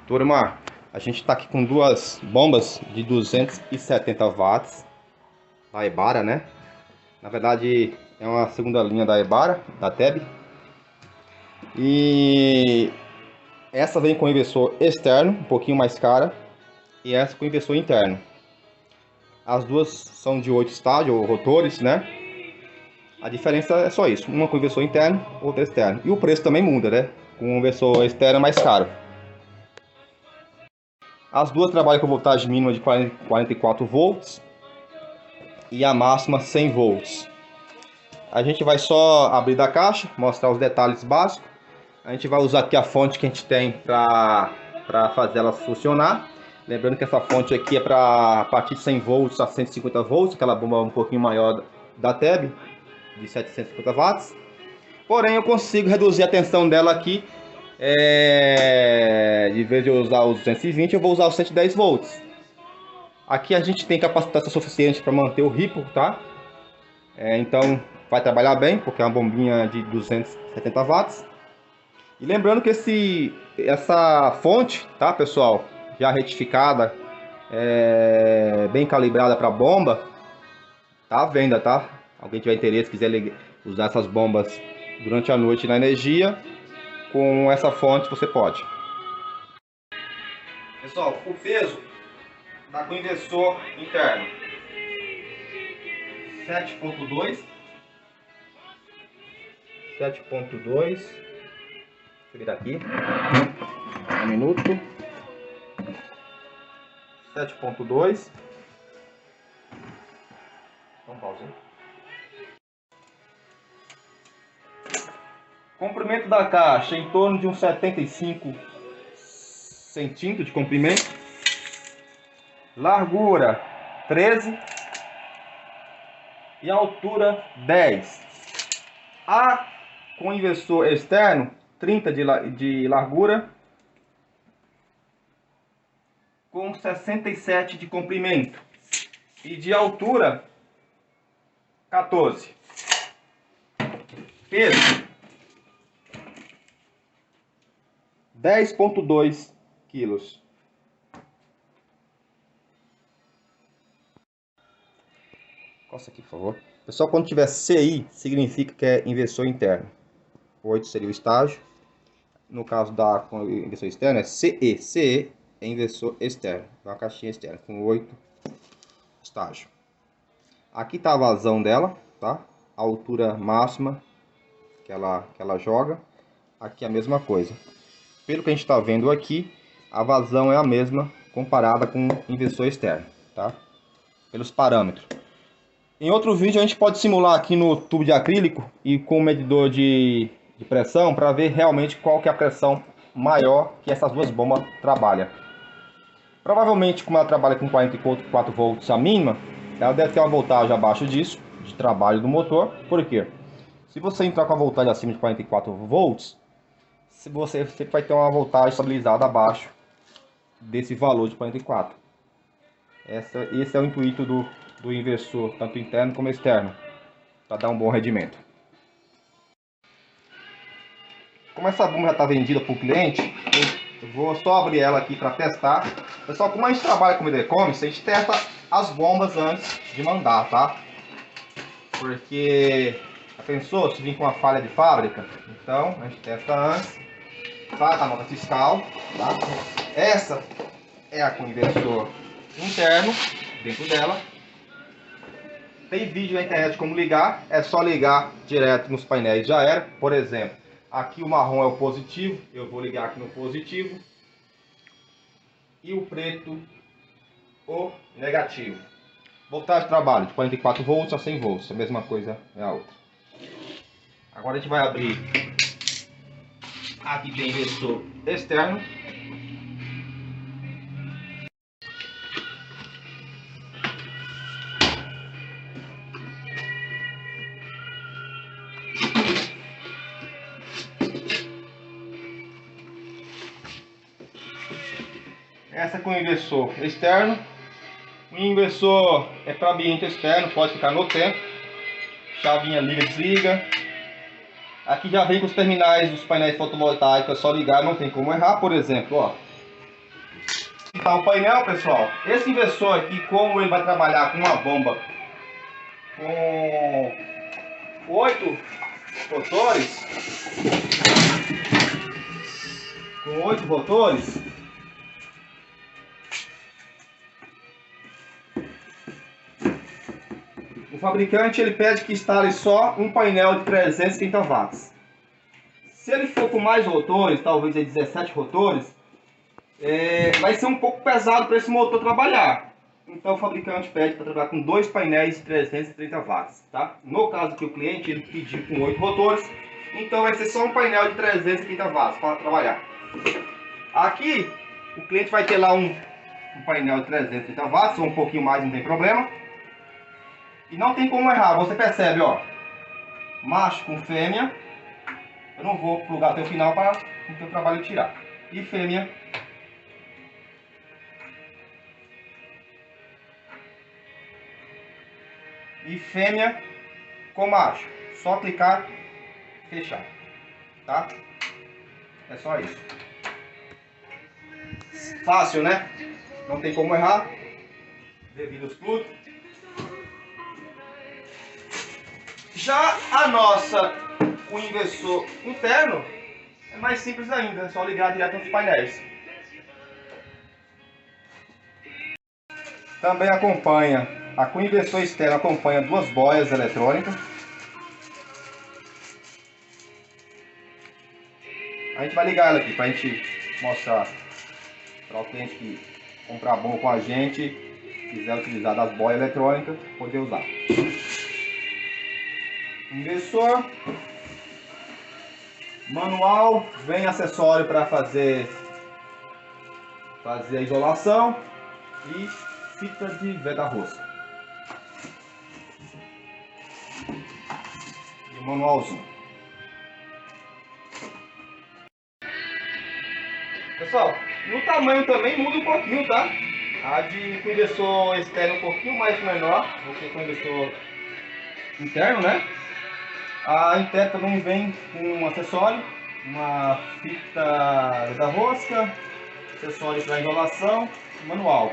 Turma, a gente está aqui com duas bombas de 270 watts da Ebara, né? Na verdade é uma segunda linha da Ebara, da TEB. E essa vem com inversor externo, um pouquinho mais cara, e essa com inversor interno. As duas são de 8 estágios, ou rotores, né? A diferença é só isso, uma com inversor interno, outra externo. E o preço também muda, né? Com o inversor externo é mais caro. As duas trabalham com voltagem mínima de 44 volts e a máxima 100 volts. A gente vai só abrir da caixa, mostrar os detalhes básicos. A gente vai usar aqui a fonte que a gente tem para fazer ela funcionar. Lembrando que essa fonte aqui é para a partir de 100 volts a 150 volts, aquela bomba um pouquinho maior da TEB, de 750 watts. Porém, eu consigo reduzir a tensão dela aqui. De vez de eu usar os 220, eu vou usar os 110 volts. Aqui a gente tem capacitância suficiente para manter o ripple, tá? Então vai trabalhar bem, porque é uma bombinha de 270 watts. E lembrando que essa fonte, tá, pessoal, já retificada, bem calibrada para bomba, tá à venda, tá? Alguém tiver interesse, quiser usar essas bombas durante a noite na energia, com essa fonte você pode. Pessoal, o peso tá com inversor interno 7.2. Deixa eu virar aqui. Um minuto. 7.2. Vamos pausar. Comprimento da caixa em torno de uns 75 centímetros de comprimento. Largura 13 e altura 10. A com inversor externo 30 de largura com 67 de comprimento e de altura 14. Peso 10.2 quilos. Costa aqui, por favor. Pessoal, quando tiver CI, significa que é inversor interno. 8 seria o estágio. No caso da inversor externo é CE. CE é inversor externo. É uma caixinha externa com 8 estágios. Aqui está a vazão dela, tá? A altura máxima que ela joga. Aqui é a mesma coisa. Pelo que a gente está vendo aqui, a vazão é a mesma comparada com o inversor externo, tá? Pelos parâmetros. Em outro vídeo a gente pode simular aqui no tubo de acrílico e com o medidor de pressão para ver realmente qual que é a pressão maior que essas duas bombas trabalham. Provavelmente, como ela trabalha com 44 volts a mínima, ela deve ter uma voltagem abaixo disso, de trabalho do motor. Por quê? Se você entrar com a voltagem acima de 44 volts, você vai ter uma voltagem estabilizada abaixo desse valor de 44. Esse é o intuito do inversor, tanto interno como externo, para dar um bom rendimento. Como essa bomba já está vendida para o cliente, eu vou só abrir ela aqui para testar. Pessoal, como a gente trabalha com e-commerce, a gente testa as bombas antes de mandar, tá? Porque, já pensou se vir com uma falha de fábrica? Então, a gente testa antes, faz a nota fiscal, tá? Essa é a com inversor interno, dentro dela. Tem vídeo na internet como ligar, é só ligar direto nos painéis, já era. Por exemplo, aqui o marrom é o positivo, eu vou ligar aqui no positivo. E o preto, o negativo. Voltagem de trabalho de 44 volts a 100 volts, a mesma coisa é a outra. Agora a gente vai abrir, aqui tem inversor externo. Essa com inversor externo. O inversor é para ambiente externo, pode ficar no tempo. Chavinha liga, desliga. Aqui já vem com os terminais dos painéis fotovoltaicos, é só ligar, não tem como errar. Por exemplo, ó, Tá o painel, pessoal. Esse inversor aqui, como ele vai trabalhar com uma bomba com 8 rotores, o fabricante ele pede que instale só um painel de 330 watts. Se ele for com mais rotores, talvez 17 rotores, vai ser um pouco pesado para esse motor trabalhar. Então o fabricante pede para trabalhar com dois painéis de 330 watts. Tá? No caso que o cliente ele pediu com 8 rotores, então vai ser só um painel de 330 watts para trabalhar. Aqui o cliente vai ter lá um painel de 330 watts, ou um pouquinho mais, não tem problema. E não tem como errar, você percebe, ó, macho com fêmea. Eu não vou plugar até o final para o teu trabalho tirar. E fêmea. E fêmea com macho. Só clicar e fechar. Tá? É só isso. Fácil, né? Não tem como errar. Devido aos plugs. Já a nossa, o inversor interno, é mais simples ainda. É só ligar direto nos painéis. Também acompanha, a com inversor externo acompanha duas boias eletrônicas. A gente vai ligar ela aqui para a gente mostrar para o cliente que comprar bomba com a gente, quiser utilizar das boias eletrônicas, poder usar. Inversor, manual, vem acessório para fazer a isolação e fita de veda-rosca. E o manualzinho. Pessoal, no tamanho também muda um pouquinho, tá? A de com inversor externo um pouquinho mais menor do que com inversor interno, né? A interna também vem com um acessório, uma fita da rosca, acessório para isolação, manual.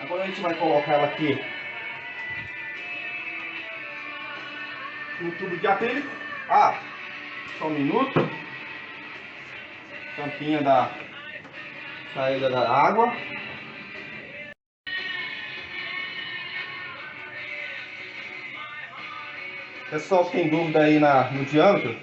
Agora a gente vai colocar ela aqui no tubo de acrílico. Ah, só um minuto. Tampinha da saída da água. Pessoal, tem dúvida aí no diâmetro?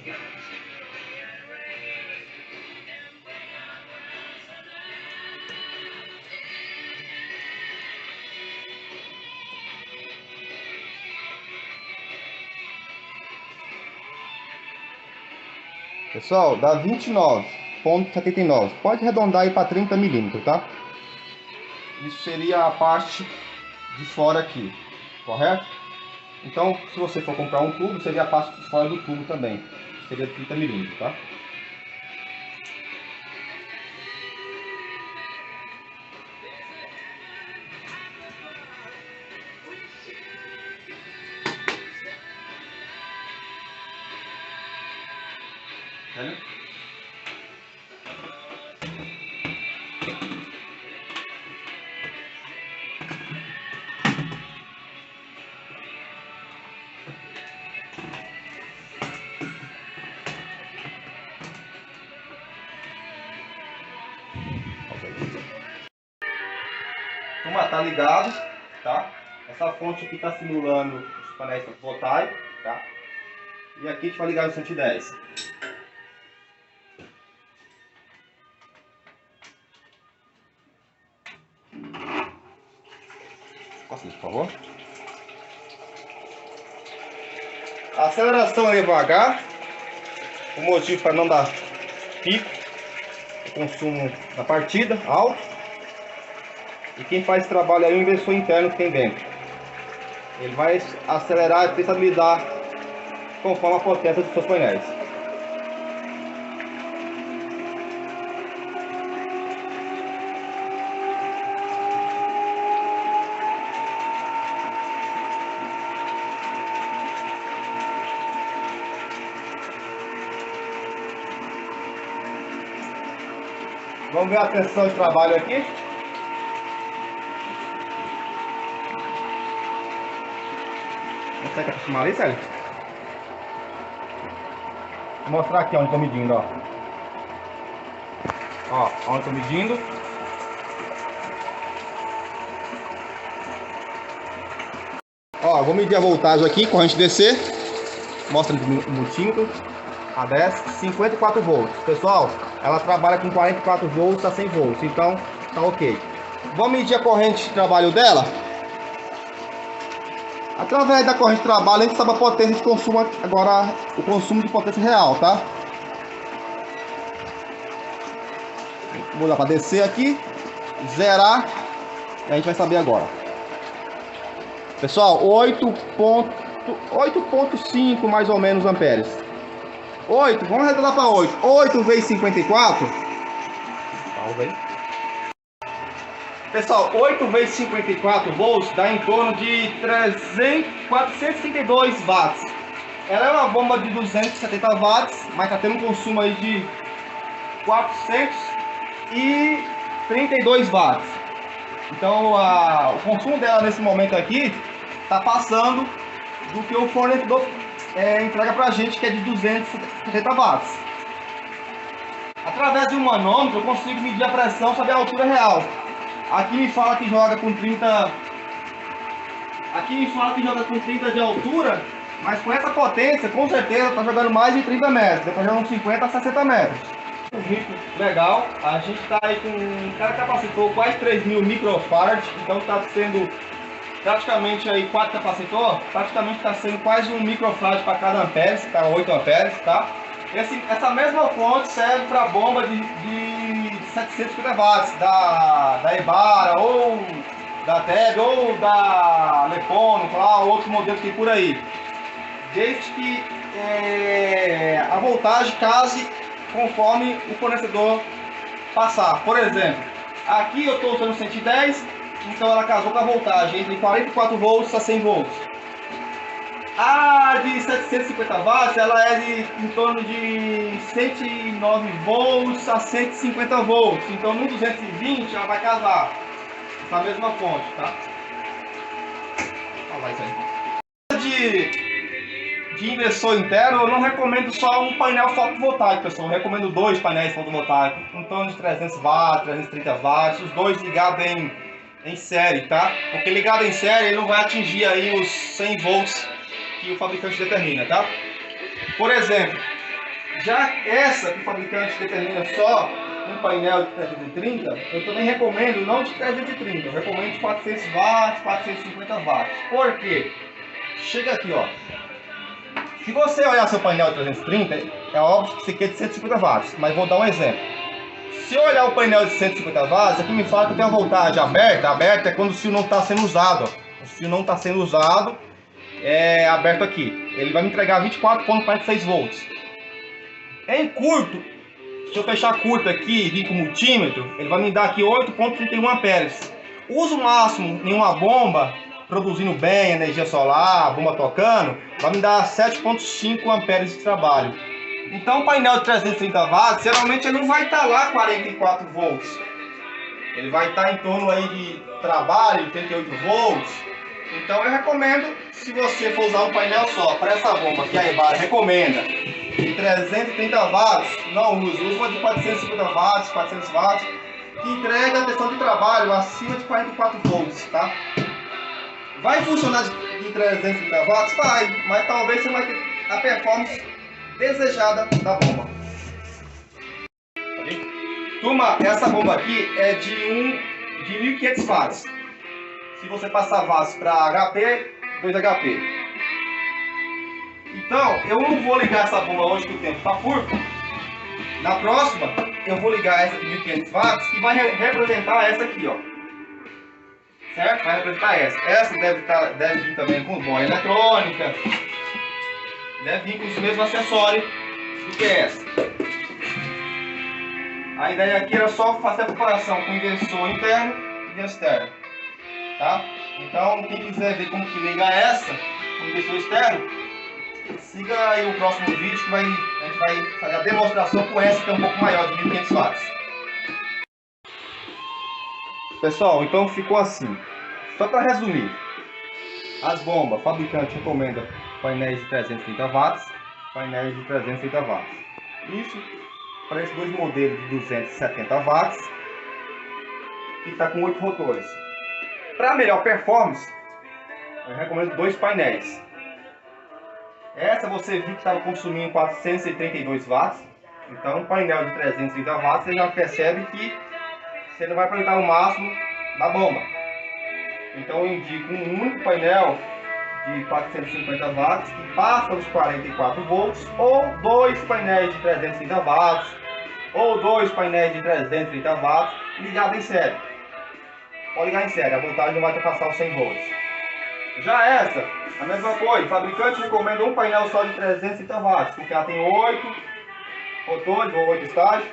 Pessoal, dá 29,79. Pode arredondar aí para 30 milímetros, tá? Isso seria a parte de fora aqui, correto? Então, se você for comprar um tubo, seria a parte de fora do tubo também. Seria 30 milímetros, tá? Entendeu? Então, tá ligado, tá? Essa fonte aqui está simulando os painéis fotovoltaicos, tá? E aqui a gente vai ligar no 110. Posso ir, por favor? A aceleração é devagar. O motivo para não dar pico, o consumo da partida alto. E quem faz esse trabalho aí é o inversor interno que tem dentro. Ele vai acelerar e estabilizar conforme a potência dos seus painéis. Vamos ver a tensão de trabalho aqui. Você quer acostumar ali, Célio? Vou mostrar aqui onde estou medindo, ó. Ó, onde estou medindo. Ó, vou medir a voltagem aqui, corrente DC. Mostra no multímetro. A 10, 54 volts. Pessoal, ela trabalha com 44 volts a 100 volts, então tá ok. Vamos medir a corrente de trabalho dela. Através da corrente de trabalho a gente sabe a potência de consumo, agora o consumo de potência real, tá? Vou lá para descer aqui, zerar, e a gente vai saber agora. Pessoal, 8.5 mais ou menos amperes. 8, vamos arredondar para 8. 8 vezes 54. Talvez. Pessoal, 8 vezes 54 volts dá em torno de 432 watts. Ela é uma bomba de 270 watts, mas está tendo um consumo aí de 432 watts. Então o consumo dela nesse momento aqui está passando do que o fornecedor entrega pra gente, que é de 270 watts. Através de um manômetro eu consigo medir a pressão, saber a altura real. Aqui me fala que joga com 30. Aqui me fala que joga com 30 de altura, mas com essa potência, com certeza está jogando mais de 30 metros, depois jogando 50 a 60 metros. Um ritmo legal, a gente está aí com cada capacitor quase 3.000 microfarads, então está sendo praticamente aí 4 capacitor, praticamente está sendo quase um microfarad para cada ampere, está 8 amperes, tá? Essa mesma fonte serve para bomba de 750 watts da Ebara, ou da TEB, ou da Lepono, lá, outro modelo que tem por aí. Desde que a voltagem case conforme o fornecedor passar. Por exemplo, aqui eu estou usando 110, então ela casou com a voltagem entre 44 volts a 100 volts. A de 750 watts, ela é em torno de 109 volts a 150 volts. Então no 220 ela vai casar com a mesma fonte, tá? Olha lá isso aí. De inversor interno, eu não recomendo só um painel fotovoltaico, pessoal. Eu recomendo 2 painéis fotovoltaicos, em torno de 300 watts, 330 watts, os dois ligados em série, tá? Porque ligado em série ele não vai atingir aí os 100 volts que o fabricante determina, tá? Por exemplo, já essa que o fabricante determina só um painel de 330, eu também recomendo não de 330, eu recomendo de 400 watts, 450 watts. Por quê? Chega aqui, ó. Se você olhar seu painel de 330, é óbvio que esse aqui é de 150 watts, mas vou dar um exemplo. Se eu olhar o painel de 150 watts, aqui me fala que tem uma voltagem aberta. Aberta é quando o fio não está sendo usado, ó. O fio não está sendo usado, é aberto aqui. Ele vai me entregar 24.46 volts. Em curto, se eu fechar curto aqui e vir com o multímetro, ele vai me dar aqui 8.31 amperes. Uso máximo em uma bomba, produzindo bem, energia solar, bomba tocando, vai me dar 7.5 amperes de trabalho. Então o painel de 330 watts, geralmente ele não vai estar lá 44 volts. Ele vai estar em torno aí de trabalho, 38 volts. Então eu recomendo, se você for usar um painel só para essa bomba que a Ebara recomenda, de 330 watts, não use uma de 450 watts, 400 watts, que entrega a tensão de trabalho acima de 44 volts, tá? Vai funcionar de 330 watts? Vai, mas talvez você vai ter a performance desejada da bomba. Turma, essa bomba aqui é de 1.500 watts. Se você passar watts para HP, 2 HP. Então, eu não vou ligar essa bomba hoje que o tempo está curto. Na próxima, eu vou ligar essa de 1.500 watts que vai representar essa aqui, ó. Certo? Vai representar essa. Essa deve vir também com boia eletrônica. Deve vir com os mesmos acessórios do que essa. A ideia aqui era só fazer a comparação com o inversor interno e externo. Tá? Então, quem quiser ver como que liga essa com o inversor externo, siga aí o próximo vídeo que a gente vai fazer a demonstração com essa que é um pouco maior, de 1.500 watts. Pessoal, então ficou assim. Só para resumir, as bombas, o fabricante recomenda painéis de 330 watts, painéis de 330 watts. Isso para esses dois modelos de 270 watts, que está com 8 rotores. Para melhor performance, eu recomendo dois painéis. Essa você viu que estava consumindo 432 watts, então um painel de 330 watts você já percebe que você não vai aproveitar o máximo da bomba. Então eu indico um único painel de 450 watts que passa dos 44 volts, ou dois painéis de 330 watts, ou dois painéis de 330 watts ligados em série. Pode ligar em série, a voltagem não vai passar os 100 volts. Já essa, a mesma coisa, o fabricante recomenda um painel só de 330 watts, porque ela tem 8 rotores ou 8 estágios,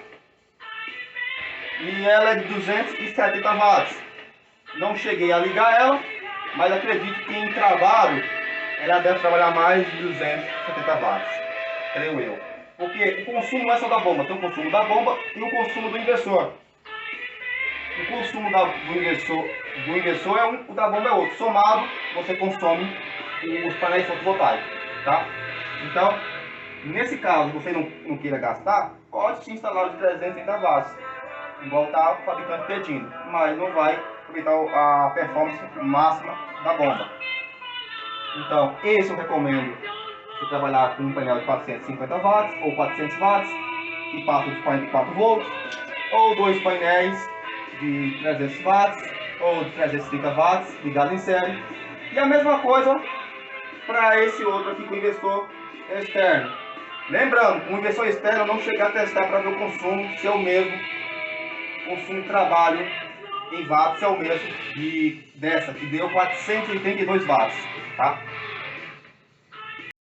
e ela é de 270 watts. Não cheguei a ligar ela, mas acredito que em trabalho ela deve trabalhar mais de 270 watts, creio eu. Porque o consumo não é só da bomba, tem o consumo da bomba e o consumo do inversor. O consumo do inversor é um, o da bomba é outro. Somado, você consome os painéis fotovoltaicos, tá? Então, nesse caso, você não queira gastar, pode se instalar o de 330 watts, igual está o fabricante pedindo, mas não vai aproveitar a performance máxima da bomba. Então, esse eu recomendo você trabalhar com um painel de 450 watts ou 400 watts, que passa de 44 volts, ou dois painéis de 300 watts ou de 330 watts ligados em série. E a mesma coisa para esse outro aqui com o inversor externo. Lembrando, o inversor externo não chegar a testar para ver o consumo, se é o mesmo consumo de trabalho em watts, se é o mesmo dessa que deu 482 watts, tá?